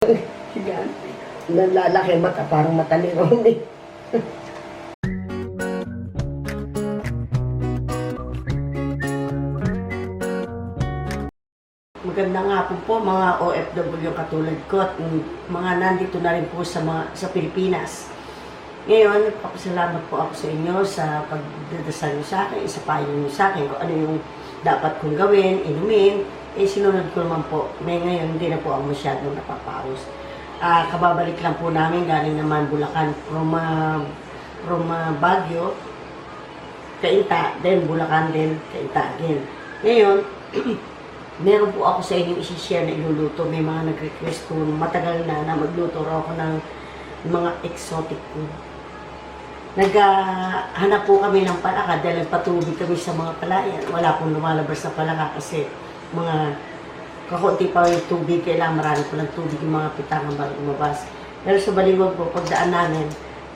Yan. Nalalaki mata, parang mataliron eh. Magandang hapon po mga OFW katulad ko at mga nandito na rin po sa Pilipinas. Ngayon, nagpapasalamat po ako sa inyo sa pagdadasal nyo sa akin, sa payo nyo sa akin, kung ano yung dapat kong gawin, inumin, sinunod ko naman po. Ngayon, hindi na po ako masyadong napapaus. Kababalik lang po namin, galing naman Bulacan, from Baguio, Cainta, then Bulacan, then Cainta again. Ngayon, meron po ako sa inyo isi-share na iluluto. May mga nag-request po matagal na magluto raw ako ng mga exotic food. Naghanap po kami ng palaka dahil patubig kami sa mga palayan. Wala pong lumalabas na palaka kasi mga kakunti pa yung tubig. Kailangan marami po ng tubig yung mga pitangan bago lumabas. Pero sa baliwag po, pagdaan namin,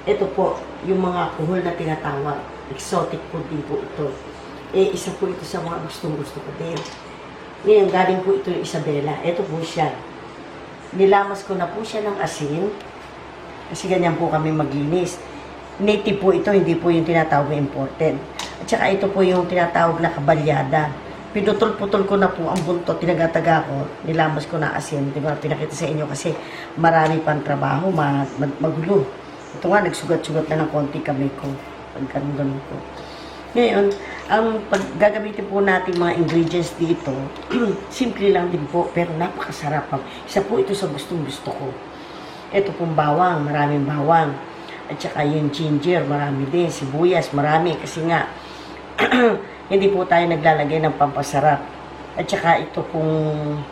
ito po yung mga kuhol na tinatawag. Exotic food din po ito. Isa po ito sa mga gustong-gusto ko din. Ngayon, galing po ito yung Isabela. Ito po siya. Nilamas ko na po siya ng asin. Kasi ganyan po kami maglinis. Native po ito, hindi po yung tinatawag na imported. At saka ito po yung tinatawag na kabalyada. Pinutol-putol ko na po ang buntot, tinagataga ko, nilamas ko na asin. Diba? Pinakita sa inyo kasi marami pang trabaho, magulo. Ito nga, nagsugat-sugat na ng konti kamay ko. Pagkaroon ko. Ngayon, ang paggagamitin po natin mga ingredients dito, simple lang din po, pero napakasarap. Isa po ito sa gustong-gusto ko. Ito pong bawang, maraming bawang. At saka yung ginger, marami din. Sibuyas, marami. Kasi nga, hindi po tayo naglalagay ng pampasarap. At saka ito pong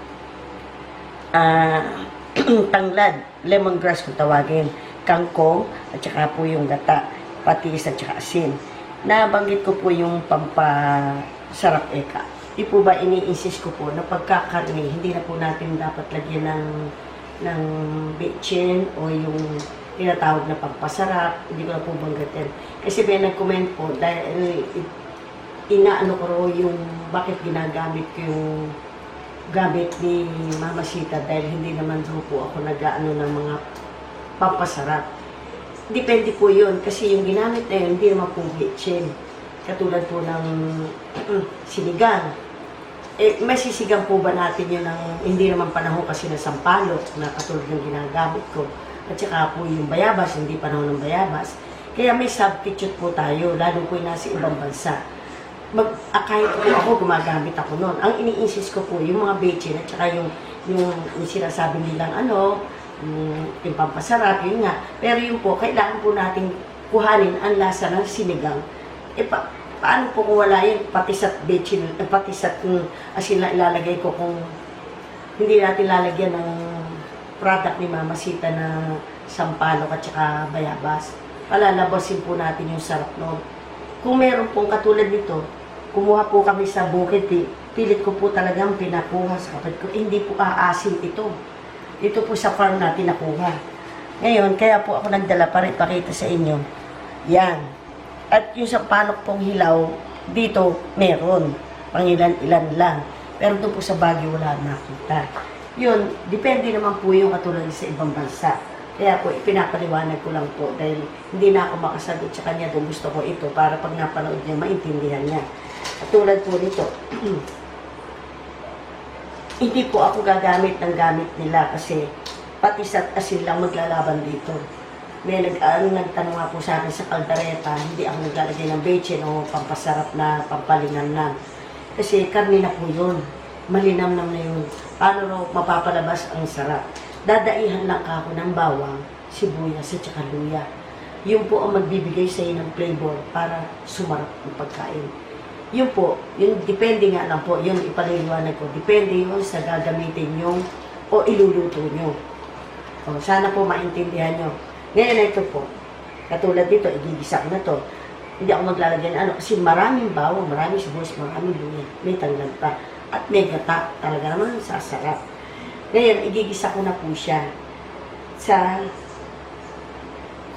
tanglad, lemongrass kung tawagin. Kangkong, at saka po yung gata, patis at saka asin. Nabanggit ko po yung pampasarap eka. Di po ba ini-insist ko po na pagkakarni, hindi na po natin dapat lagyan ng bechin o yung tinatawag na pampasarap. Hindi ko na po banggatin. Kasi may nag-comment po dahil inaano ko ro yung bakit ginagamit ko yung gamit ni Mama Sita dahil hindi naman po ako nag-ano ng mga pampasarap. Depende po yun, kasi yung ginamit na yun, hindi naman po bechin. Katulad po ng sinigang. May sisigang po ba natin yun ng hindi naman panahon kasi na sampalok na katulad ng ginagamit ko. At saka po yung bayabas, hindi panahon ng bayabas. Kaya may substitute po tayo, lalo po yung nasa ibang bansa. Kahit po ako, gumagamit ako noon. Ang ini-insist ko po, yung mga bechin at saka yung sinasabi nilang yung pampasarap, yun nga. Pero yun po, kailangan po natin kuhanin ang lasa ng sinigang. Paano po kung wala yun? Patis at bechin, patis at asin na ilalagay ko kung hindi natin lalagyan ng product ni Mama Sita na sampalok at saka bayabas. Palalabasin po natin yung sarap noon. Kung meron pong katulad nito, kumuha po kami sa bukid, pilit ko po talagang pinakuha sa kapatid ko. Hindi po aasin ito. Ito po sa farm natin nakuha. Ngayon, kaya po ako nagdala para ipakita sa inyo. Yan. At yung sampalok pong hilaw, dito meron. Pangilan-ilan lang. Pero doon po sa Baguio wala nakita. Yun, depende naman po yung katulad sa ibang bansa. Kaya po, ipinapaliwanag ko lang po dahil hindi na ako makasagot sa kanya kung gusto ko ito para pag napanood niya, maintindihan niya. Katulad po nito, hindi po ako gagamit ng gamit nila kasi patis at asin lang maglalaban dito. May nagtanong nga po sa akin sa kaldereta, hindi ako naglalagay ng bechin o pampasarap na pampalingan lang. Kasi karne na po yun. Malinamnam na yun. Paano raw mapapalabas ang sarap? Dadaihan lang ako ng bawang, sibuyas at saka luya. Yun po ang magbibigay sa iyo ng flavor para sumarap ang pagkain. Yun po, yun depende nga lang po, yun ipaliliwanag ko. Depende yun sa gagamitin nyo o iluluto nyo. O, sana po maintindihan nyo. Ngayon ito po, katulad dito, igigisa ko na to. Hindi ako maglalagay ng ano, kasi maraming bawang, maraming sibuyas, maraming luya. May tanglad pa. At may gata, talaga naman sasarap. Ngayon, igigisa ko na po siya sa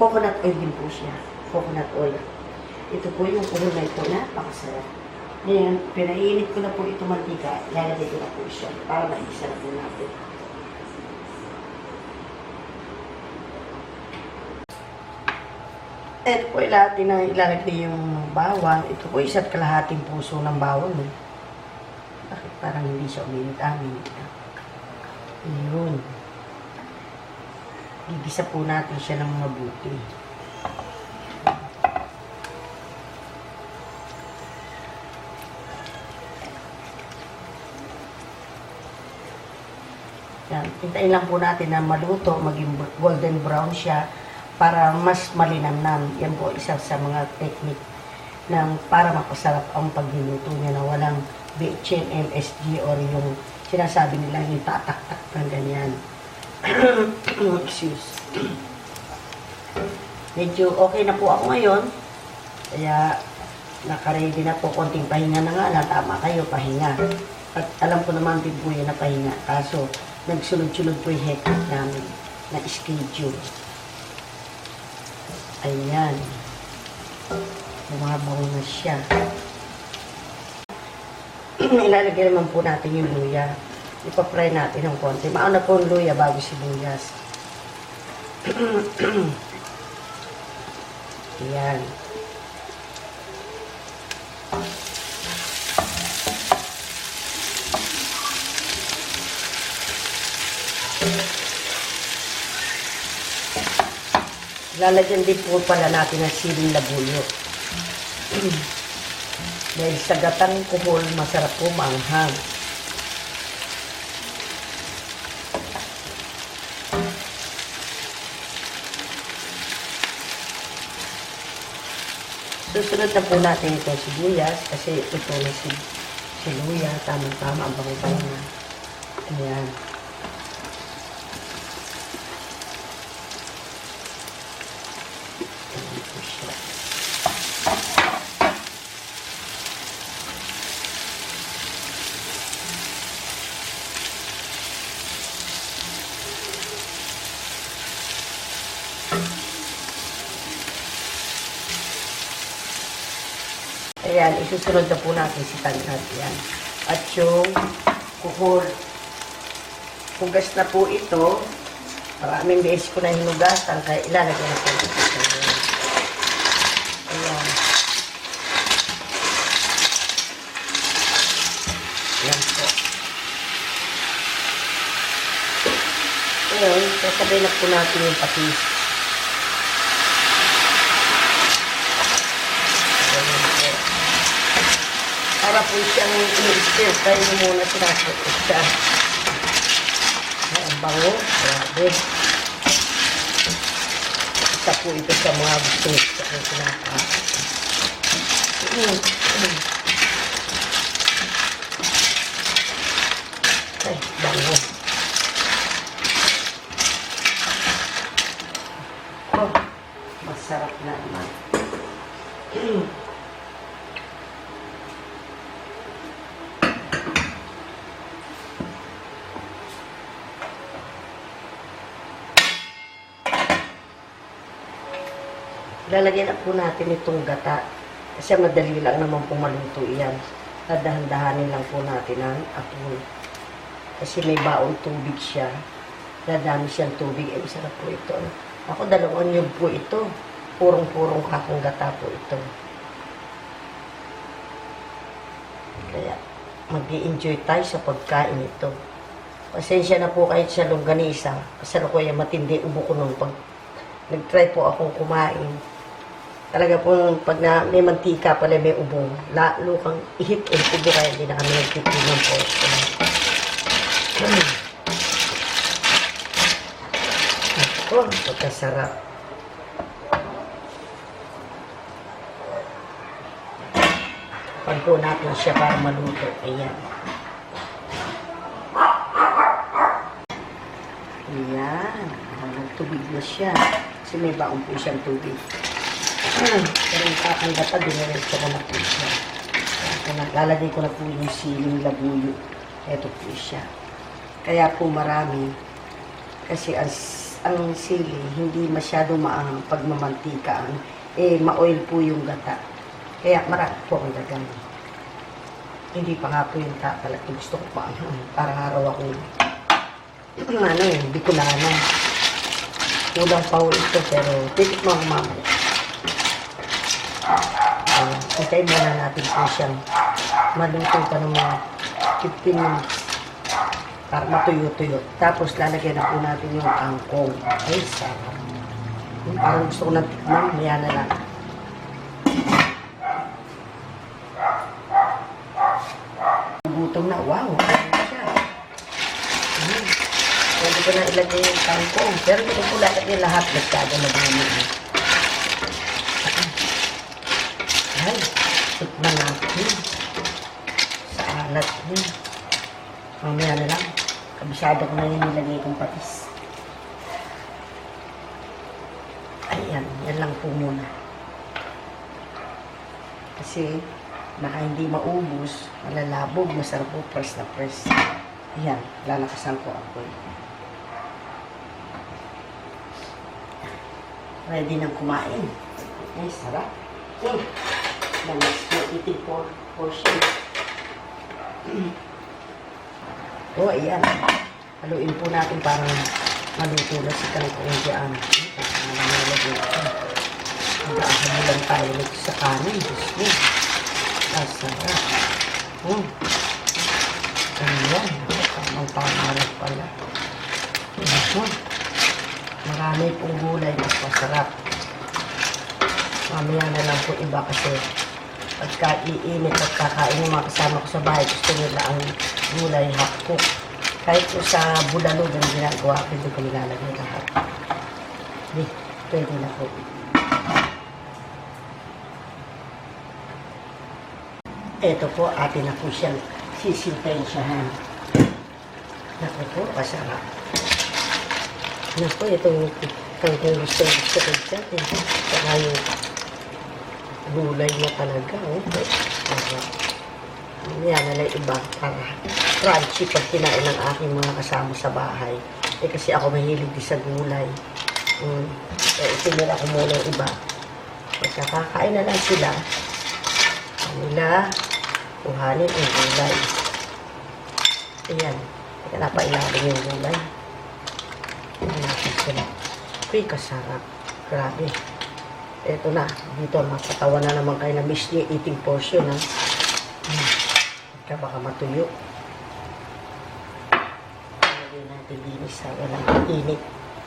coconut oil din po siya. Coconut oil. Ito po yung puno na ito, napakasarap. Ngayon, pinainit ko na po ito mantika, lalagay ko na po siya para maigisa na po natin. Ito po lahat na ilalagay yung bawang. Ito po isa't kalahating puso ng bawang. Eh. Bakit parang hindi siya uminit-amin? Yun. Gigisa po natin siya ng mabuti. Yan. Hintayin lang po natin na maluto, maging golden brown siya para mas malinamnam. Yan po isa sa mga technique ng para mapasarap ang pagluluto niya na walang BHN, MSG or yung sinasabi nila yung tatak-tak ng ganyan. Excuse. Medyo okay na po ako ngayon. Kaya nakaready na po. Konting pahinga na nga lang. Tama kayo, pahinga. At alam ko naman din po yun na pahinga. Kaso nagsunod-sunod po yung hectic namin na schedule. Ayan. Bumabaw na siya. Ilalagay naman po natin yung luya. Ipapry natin ng konti. Mauna po yung luya bago sibuyas. Ayan. Lalagyan din po pala natin ng siling labuyo. Dahil sa gatang kuhol, masarap po maanghang. Susunod na po natin itong sibuyas kasi ito na si luya. Tamang-tama ang bango-bango na. Ayan. Ayan, isusunod na po natin si tanghad. Yan. At yung kuhol. Hugas na po ito. Maraming beses ko na hinugasan kaya ilalagay na po ito. Ayan. Ayan po. Ngayon, sasabay na po natin yung patis. Para po siyang i-stir fry mo muna sinasot siya. Ang bango. Grabe. Isa po ito sa mga gusto nito sa sinakain. Ay, bango. Oh, masarap na naman. Lalagyan na po natin itong gata. Kasi madali lang naman po maluto iyan. Dadahan-dahanin lang po natin ang apoy. Kasi may baon tubig siya. Dadami siyang tubig. Eh, masarap po ito. Ako, 2 nyug po ito. Purong-purong kakong gata po ito. Kaya, mag-i-enjoy tayo sa pagkain ito. Pasensya na po kahit sa longganisa. Kasi ako yung matindi ubo ko nung pag nag-try po akong kumain. Talaga po, pag na, may mantika pala, may ubo, lalo kang ihip ang ubo kaya hindi na kami nagtitinan po. Oh, pagkasarap. Pag po natin siya para maluto. Ayan. Ayan. Nagtubig na siya. Kasi may baong po siyang tubig. Pero yung kakanggata, diniretso ko na po siya. Lalagay ko na po yung siling labuyo. Ito po siya. Kaya po marami. Kasi ang sili, hindi masyado maangang pagmamantikaan. Eh, ma-oil po yung gata. Kaya marami po ang dagan. Hindi pa nga po yung tatalat. Gusto ko pa para araw ako Bicolana. Kulang pa ito pero titikman ko mamaya. Hintayin muna natin po siyang maluto pa ng mga 15 minutes para matuyo-tuyo. Tapos lalagyan na po natin yung kangkong. Ay, sarap. Parang gusto ko ng tikman, maya na lang. Gutom na, wow, ano siya. Pwede ko na ilagay yung kangkong. Pero hindi ko lalagay lahat, masyado madami. Ay, tikman natin. Sa alat din. Mamaya na lang. Kabisado ko na yung nilagay kong patis. Ayan, yan lang po muna. Kasi, baka hindi maubos, malalabog, masarap po, press na press. Ayan, lalakasan ko ako. Ready nang kumain. Ay, sarap. Lamas po, eating portion. Oh, ayan. Haluin po natin parang maluto na si kangkong dyan. Mag-aahan lang tayo nito sa kanin. Diyos mo. Sarap. Ayan. Tamang pangarap pala. Marami pong gulay. Mas masarap. Mamaya na lang po iba kasi pagka iinit at kakain ng mga kasama ko sa bahay, gusto nila ang gulay hapko. Kahit po sa bulalo ang ginagawa, pwede ko nilalagay lahat. Pwede na po. Ito po, atin na po siyang sisintensyahan. Naku po, masarap. Naku, itong kangkong gusto ko dyan. Saka yung gulay na talaga. Yan na lang iba para crunchy pag kinain ng aking mga kasama sa bahay. Kasi ako mahilig din sa gulay. Itinira ko muna yung iba. Pagkakakain na lang sila, kanila kuhanin ang gulay. Ayan. Teka na pa ilagay yung gulay. Ayan sila. Uy, kasarap. Grabe. Ito na. Dito, mapatawa na naman kayo na miss niyo eating portion, ha. Baka matuyo. Ilagay natin linis, ha. Walang init.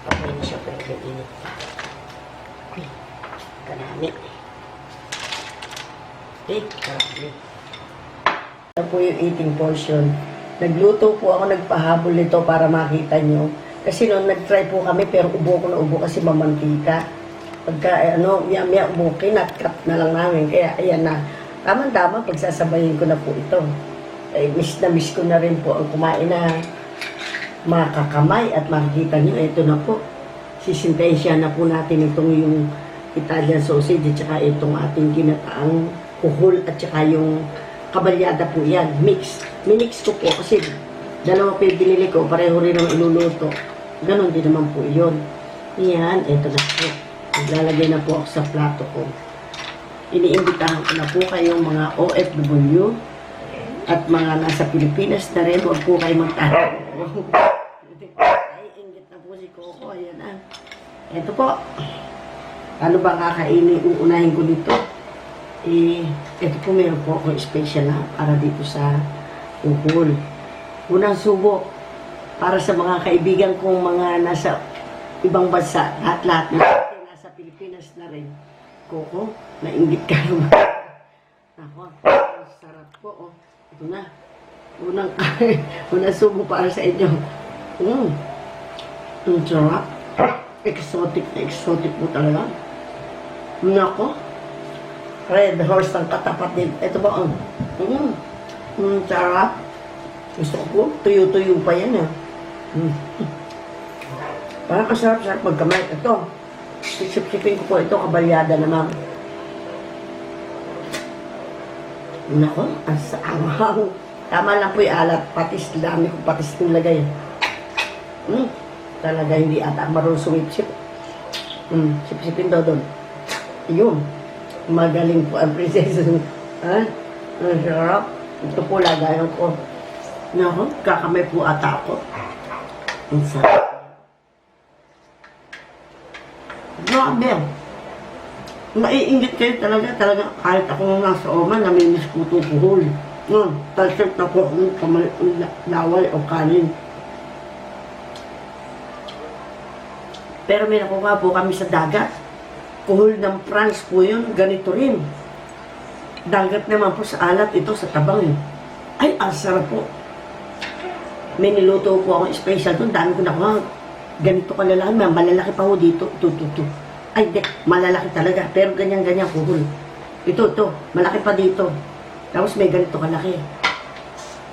Pagkain na siya pwede init. Uy, kanami. Grabe. Ito po yung eating portion. Nagluto po ako, nagpahabol nito para makita nyo. Kasi noon nag-try po kami pero ubo ko na ubo kasi mamantika. Pagka maya ubo, kinat-cut na lang namin. Kaya ayan na. Tama-tama, pagsasabayin ko na po ito. Miss ko na rin po ang kumain na makakamay at makikita nyo, ito na po. Sisintensya na po natin itong yung Italian sausage at saka itong ating ginataang kuhol at saka yung kabalyada po yan. Minix ko po kasi dalawa pa yung binili ko, pareho rin ang iluluto. Ganon din naman po yun. Yan, ito na po. Maglalagay na po ako sa plato ko. Iniimbitahan ko na po kayong mga OFW at mga nasa Pilipinas na rin. Huwag po kayo magtanong. Ay, ingit na po si Coco. Ayan na. Ito po. Ano ba kakainin? Uunahin ko dito. Ito po meron po ako special na para dito sa uhol. Unang subo para sa mga kaibigan kong mga nasa ibang bansa. Lahat-lahat na nasa Pilipinas na rin. Coco, nainggit ka naman. Ako, sarap po. Oh. Ito na. Unang subo para sa inyo. Ang sarap. Exotic na exotic po talaga. Nako. Red horse ang katapat din. Ito ba? Sarap. Gusto ko po. Tuyo-tuyo pa yan. Parang kasarap-sarap magkamay. Ito. Sip-sipin ko po ito. Kabalyada naman. Nako. Ang saanghang. Tama lang po yung alat. Patis. Dami kong patis nilagay. Talaga hindi ata marunong sumipsip. Sip-sipin daw doon. Yun. Magaling po ang prinsesa. Ha? Ang sarap. Ito po lagayan ko. Nako, kakamay po ata ako. Ang sarap. Grabe. Maiinggit kayo talaga. Kahit ako nung nasa Oman, namimiss ko ito kuhol. Talsik na po ang laway o kanin. Pero may nakuha po kami sa dagat. Kuhol ng France po yun, ganito rin. Dagat naman po sa alat, ito sa tabang eh. Ay, ang sarap po. May niluto po akong special doon, dami ko nakuha. Ganito kalalaki, malalaki pa ho dito. Ito. Ay, di, malalaki talaga. Pero ganyan-ganyan kuhol. Ito, malaki pa dito. Tapos may ganito kalaki.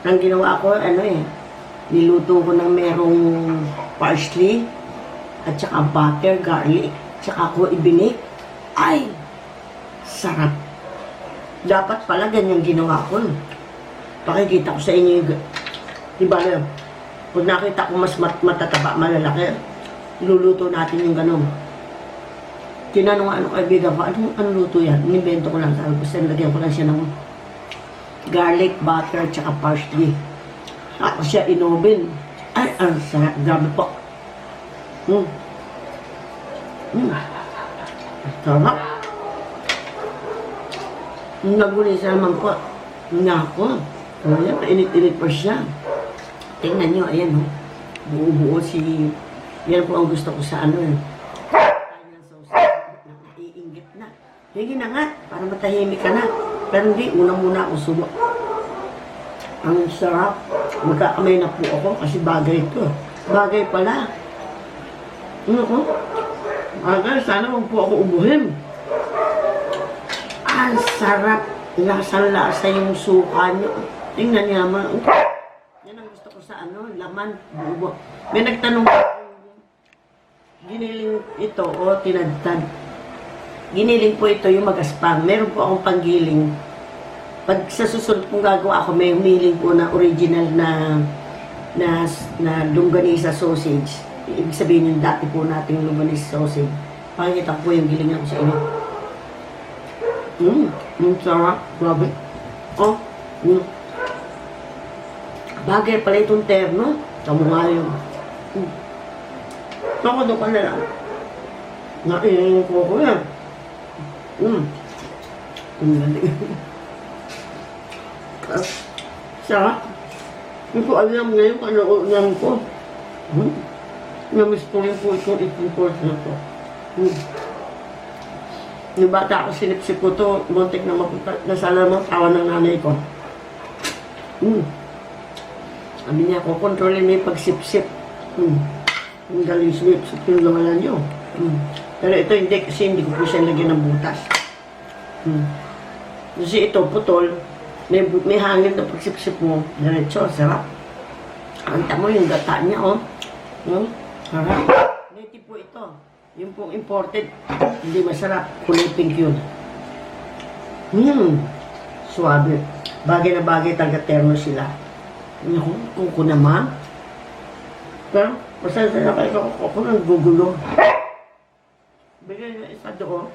Ang ginawa ko, niluto ko ng merong parsley, at saka butter, garlic, saka ko ibinik. Ay, sarap. Dapat pala ganyan ginawa ko. Pakikita ko sa inyo yung, diba na, kung nakita ko mas matataba, malalaki, luluto natin yung ganun. Tinanong ano kaibigan ko, ano luto yan? Inimbento ko lang, sabi ko, lagyan ko lang siya ng garlic, butter, tsaka parsley. Ako siya inoven. Ay, ang sarap. Grabe po. Sarap. Nagulisa naman po. Nako. Kaya, painit-init pa siya. Tingnan nyo, ayan o. Buo-buo si... Yan po ang gusto ko sa Naiinggit na. Higi na nga, para matahimik ka na. Pero hindi, una-muna ako subo. Ang sarap. Magkakamay na po ako kasi bagay ito. Bagay pala. Bagay, sana wag po ako ubuhin. Ang sarap. Lasang-lasa yung suka nyo. Tingnan niya naman. Yan ang gusto ko sa laman, bubo. May nagtanong giniling ito o tinadtad. Giniling po ito yung magaspang. Meron po akong panggiling. Pag sa susunod pong gagawa ako, may humiling po na original na longganisa sausage. Ibig sabihin yung dati po nating longganisa sausage. Pakikita ko po yung giling ako sa inyo. Ang sarap. Grabe. Bagay pala itong terno. Tama nga yun. Ako doon ka na lang. Naiingin ko yan. Ang galing. Sarap. Hindi ko alam ngayon kung ano ko. Namiss ko rin po itong course na to. Yung bata ako, sinipsip ko to, muntik na mapunta. Nasala mo, tawa ng nanay ko. Sabi niya, kukontrolin mo yung pagsipsip. Ang galing sip yung lawanan nyo. Pero ito hindi, kasi hindi ko po siya lagyan ng butas. Kasi ito, putol, may hangin na pagsipsip mo. Diretso, sarap. Anta mo yung gata niya, sarap. Native po ito. Yung pong imported, hindi masarap. Kulay pink yun. Suwabe. Bagay na bagay, taga-terno sila. Kuko naman. Pero, pasensya na kayo ako ng gugulo. Bigay na isa doon.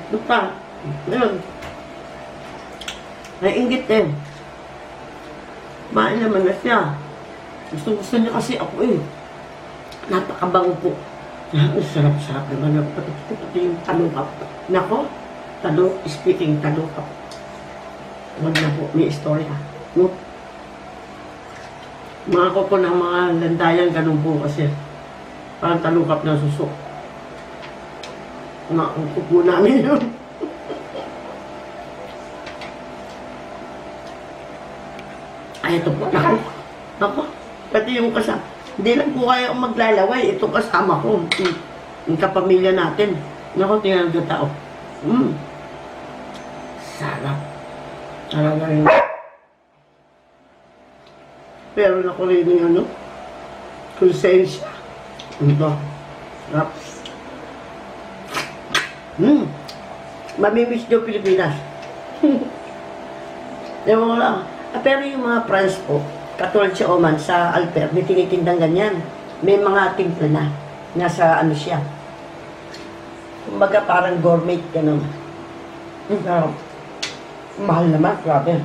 Lupa. Ngayon. Naiingit eh. Main naman na siya. Gusto niya kasi ako eh. Napakabango po. Ang sarap-sarap naman. Pati yung talukap. Nako, speaking talukap. Huwag na po, may istorya. Mga ko po ng mga landayan, ganun po kasi. Parang talukap na susok. Nakukup po namin yun. Ay, ito po. Naku. Pati yung kasama. Hindi lang po kayo maglalaway. Ito kasama ko. Yung kapamilya natin. Naku, tingnan ng tao. Sarap. Talaga rin. Pero naku rin yung konsensya. Ito. Sarap. Mamimiss nyo Pilipinas. Ewan ko lang. Pero yung mga France po, katulad si Oman, sa Alper, may tinitindang ganyan. May mga timpla na. Nasa siya. Kumbaga parang gourmet, gano'n. Mahal naman, grabe.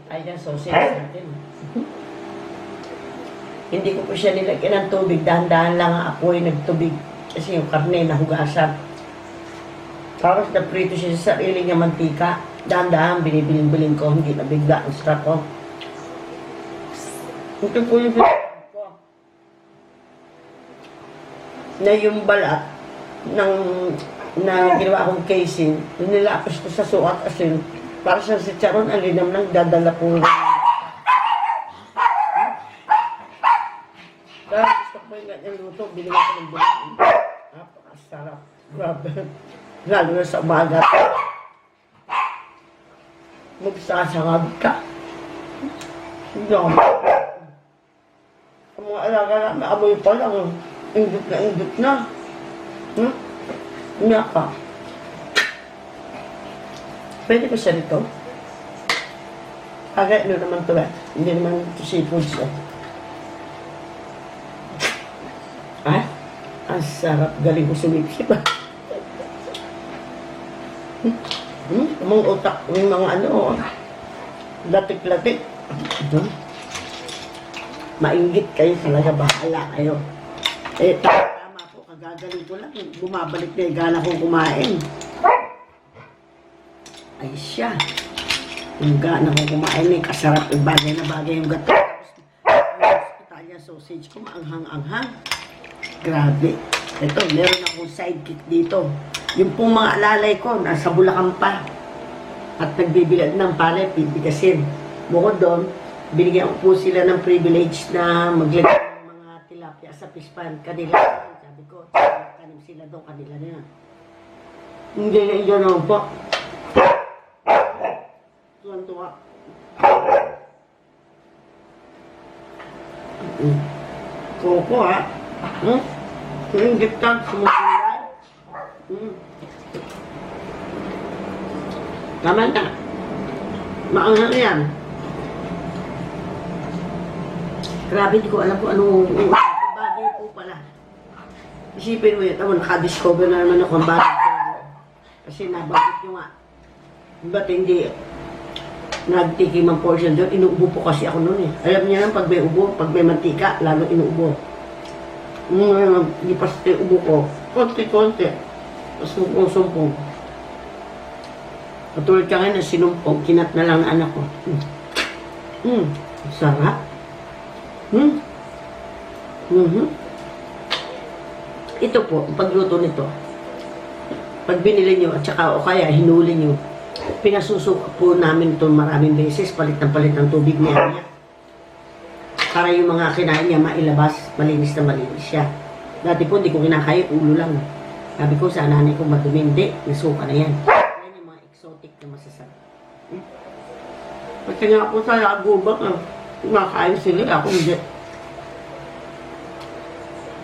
Ay, sausage natin. Hindi ko po siya nilagyan ng tubig. Dahan-dahan lang ang apoy nagtubig. Kasi yung karne nahugasan. Tapos naprito siya sa sarili niya mantika. Dahan-dahan, binibiling-biling ko. Hindi na bigla ang sarap ko. Ito po yung sinasabi ko. Na yung balat na ginawa akong casing, nilapos ko sa sukat asin. Para sa si Charon, alinam lang, dadala po. Dahil gusto ko yung ganyan luto, binigay ko ng bulan. Napakasarap. Grabe. Lalo na sa umaga. Magsasangag ka. Hindi ako. Ang mga alaga namin, amoy pa lang. Indot na indot na. Umiyak ka. Pwede ko siya nito. Agay, ano naman ito eh. Hindi naman ito seafoods eh. Ay, ang sarap. Galing ko sumipsip ah. Mga utak, may mga ano, latik-latik. Mainggit kayo talaga, bahala kayo. Eh, tama po, kagagaling ko lang. Bumabalik na yung gana kong kumain. Ay siya. Yung gana kong kumain, may kasarap. Yung bagay na bagay yung gato. Tapos, Italia sausage ko, maanghang-anghang. Grabe. Ito, meron akong sidekick dito. Yung pong mga alalay ko, nasa Bulacan pa. At nagbibilad ng palay, pipigasin. Bukod doon, binigyan ko po sila ng privilege na maglagay ng mga tilapia sa pispan. Kanila, sabi ko, kanim sila doon, kanila na yan. Hindi na iyo naman po. Tuwan-tuwa. Koko ha. Yung gitag, sumusundan. Tama na. Maanghang yan. Grabe, di ko alam kung anong bagay po pala. Isipin mo yun, nakadiscover na naman ako ang bagay ko. Kasi nabanggit nyo nga. Ba't hindi nagtikim ang portion doon? Inuubo po kasi ako noon eh. Alam niya lang, pag may ubo, pag may mantika, lalo inuubo. Di pa sa ubo ko, konti-konti. Tapos sumpong-sumpong. Patulad ka ngayon na sinumpong, kinat na lang na anak ko. Sarap. Ito po, ang pagluto nito. Pag binili nyo, at saka o kaya hinuli nyo, pinasusuka po namin ito maraming beses, palit ng tubig niya. Para yung mga kinain niya mailabas, malinis na malinis siya. Dati po, hindi ko kinakaya, ulo lang. Sabi ko sa nanay ko, madumi, hindi, nasuka na yan. Yan yung mga exotic na masasarap. Pagka nga po sa lagubak, kumakain sila, ako hindi.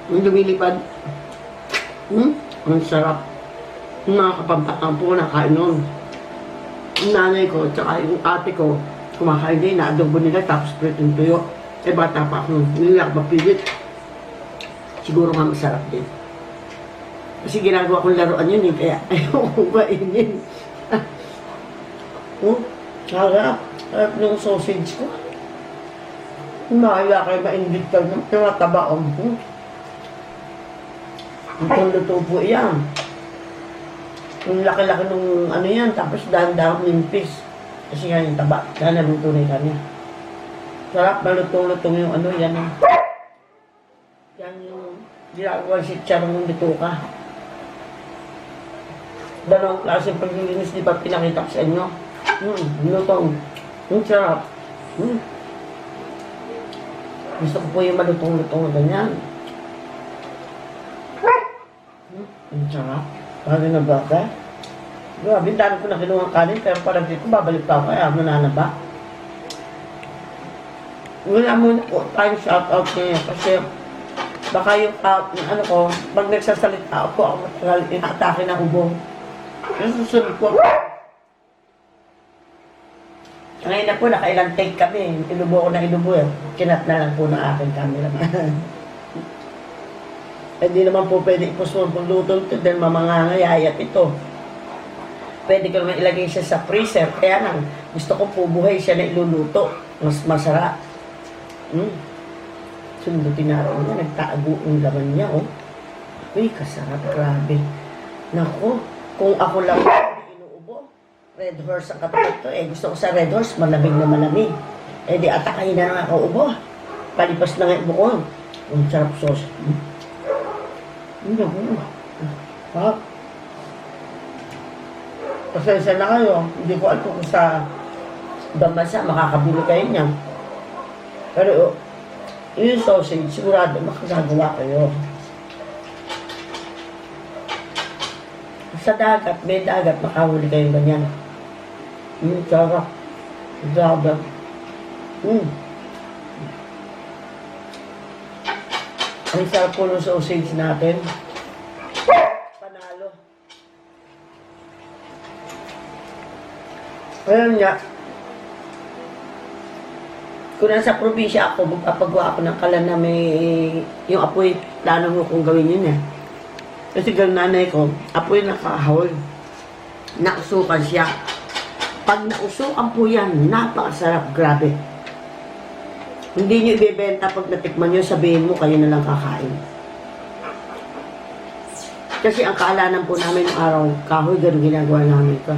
Yung lumilipad, ang sarap. Yung mga kapampangan po, nakain nun. Yung nanay ko, tsaka yung ate ko, kumakain din, naadobo nila, tapos pritong tuyo. Eh, bata pa ako, nila mapilit. Siguro nga masarap din. Kasi ginagawa kong laruan yun eh, kaya ayaw kong kainin. Sarap. Sarap ng sausage ko. Mahaya kayo mainggit ka ng pinatabaon. Itong luto po yan. Yung laki-laki nung ano yan, tapos dahan-dahan mimpis. Kasi nga yung taba, dahil naluto na yung kanya. Sarap, malutong-lutong yung ano yan. Yan yung ginagawa si Charong ng bituka. Dalawang klase paglilinis, di ba pinakita ko sa inyo? Lutong. Yung sarap. Gusto ko po yung malutong-lutong na ganyan. Yung sarap. Parang na ba ka? Grabe, dami ko na kinuha kanin, pero parang dito babalik pa ako, kaya mananaba. Wala muna po tayong shoutout niya kasi baka yung ano ko, pag nagsasalita ako matagal, inatake ng ubo. Yung susunod ko. Ngayon na po, nakailang take kami. Inubo ko na inubo eh. Kinat na lang po ng aking camera. Hindi naman po pwede ipusun kung luto ito dahil mamangangayayat ito. Pwede ko naman ilagay siya sa freezer. Kaya lang, gusto ko po buhay siya na iluluto. Mas masarap. Sundutin natin niya. Nagtago ang laman niya, oh. Uy, kasarap. Grabe. Naku, kung ako lang hindi inuubo. Red horse ang katapat to. Gusto ko sa red horse, malamig na malamig. Di atakahin na lang ako ubo. Palipas na nga yung buko. Ang sarap sauce. Naku. Ha? Pasensya na kayo. Hindi ko alam kung sa ibang bansa makakabili kayo niya. Pero yung sausage, sigurado makagagawa kayo. Sa dagat, may dagat, makahuli kayo ganyan. Sarap. Grabe. Ang sarap po ng sausage natin. Panalo. Ngayon nga, kung nasa probinsya ako, magpapagawa ako ng kalan na may, yung apoy, plano ko kung gawin yun eh. Kasi ganun nanay ko, apoy nakahawal. Nausukan siya. Pag nausukan po yan, napakasarap, grabe. Hindi nyo ibebenta pag natikman nyo, sabihin mo, kayo na lang kakain. Kasi ang kaalanan po namin ng araw, kahoy, ganun ginagawa namin ko.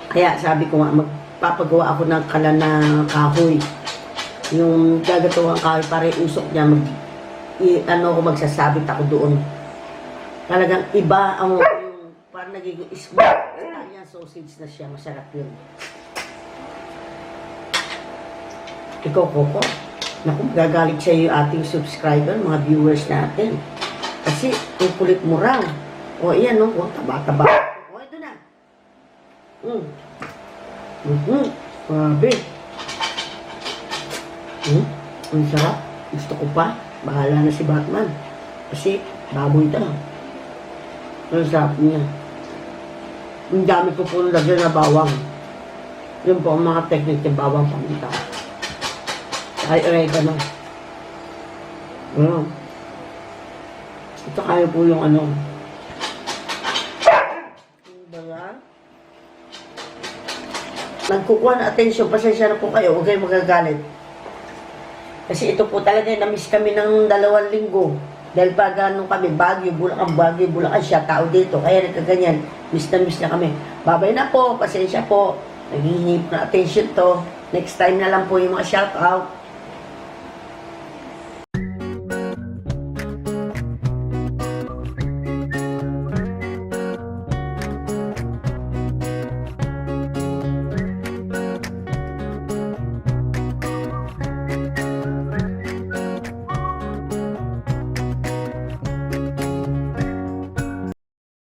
Kaya sabi ko nga, magpapagawa ako ng kalan na kahoy. Yung gagatuwang kahoy, para yung usok niya, magsasabit ako doon. Talagang iba ang yung parang nagiging smooth. Kanya sausage na siya, masarap yun. Ikaw, Coco, naku, gagalit sa'yo yung ating subscriber, mga viewers natin. Kasi, ang kulit mo raw. O, iyan, no? O, taba-taba. O, ito na. Grabe. Ang sarap. Gusto ko pa. Bahala na si Batman. Kasi, baboy ito. Ang sarap niya. Ang dami ko po lagyan na bawang. Yun po ang mga technique ng bawang pangita. Ay, oregano. Ito kaya po yung ano. Diba? Nagkukuha na atensyon. Pasensya na po kayo. Huwag kayong magagalit. Kasi ito po talaga, na-miss kami ng 2 linggo. Dahil pa ganun kami, Baguio, Bulacan siya, tao dito. Kaya nagkaganyan, miss na kami. Babay na po, pasensya po. Naghihingi po na attention to. Next time na lang po yung mga shoutout.